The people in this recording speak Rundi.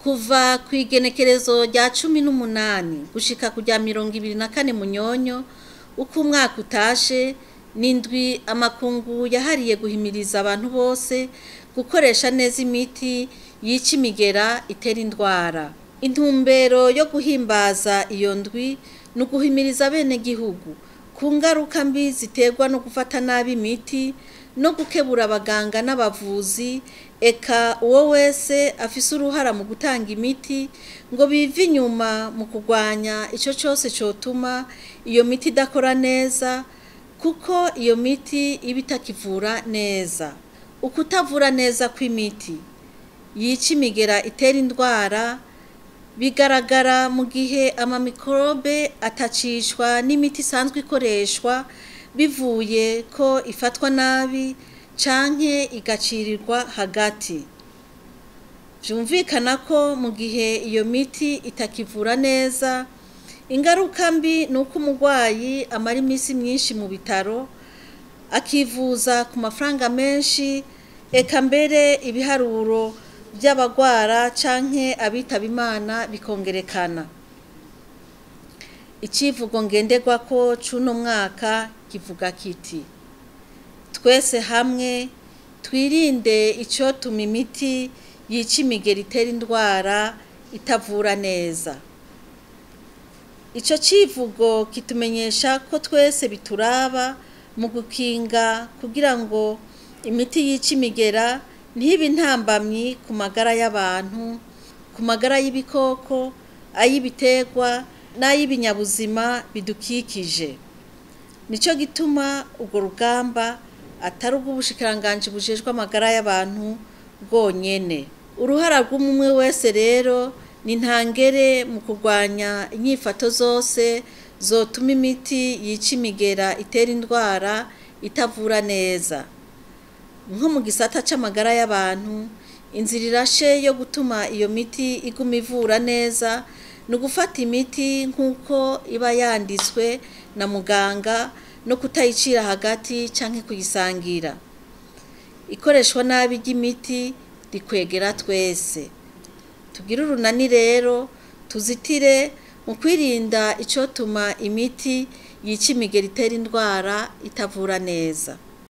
kuva ku igenekerezo rya 18 gushika ku rya 24 Munyonyo uko umwaka utashe n'indwi amakungu yahariye guhimiriza abantu bose gukoresha neza imiti yica imigera itera indwara. Intumbero yo guhimbaza iyo ndwi no guhimiriza bene gihugu ku ngaruka mbi ziterwa no gufata nabi imiti no gukebura abaganga n'abavuzi, eka uwo wese afise uruhara mu gutanga imiti ngo bive inyuma mu kurwanya ico cyose cotuma iyo miti idakora neza, kuko iyo miti iba itakivura neza. Ukutavura neza kw'imiti yica imigera itera indwara bigaragara mu gihe amamikrobe atacishwa n'imiti isanzwe ikoreshwa bivuye ko ifatwa nabi canke igacirirwa hagati. Vyumvikana ko mu gihe iyo miti itakivura neza, ingaruka mbi nuko umurwayi amara imisi myinshi mu bitaro akivuza ku mafaranga menshi, eka mbere ibiharuro by'abagwara canke abitaba Imana bikongerekana. Icivugo ngenderwako c'uno mwaka kivuga kiti: twese hamwe twirinde icotuma imiti yica imigera itera indwara itavura neza. Ico civugo kitumenyesha ko twese bituraba mu gukinga kugira ngo imiti yica imigera ntibe intambamyi ku magara y'abantu, ku magara y'ibikoko, ay'ibiterwa n'ay'ibinyabuzima bidukikije. Nico gituma urwo rugamba atari ubw'ubushikiranganji bujejwe amagara y'abantu bwonyene. Uruhara rw'umwe wese rero ni ntangere mu kurwanya inyifato zose zotuma imiti yica imigera itera indwara itavura neza. Nko mu gisata c'amagara y'abantu, inzira irashe yo gutuma iyo miti iguma ivura neza ni ugufata imiti nk'uko iba yanditswe na muganga no kutayicira hagati canke kuyisangira. Ikoreshwa nabi ry'imiti rikwegera twese. Tugire urunani rero tuzitire mu kwirinda icotuma imiti yica imigera itera indwara itavura neza.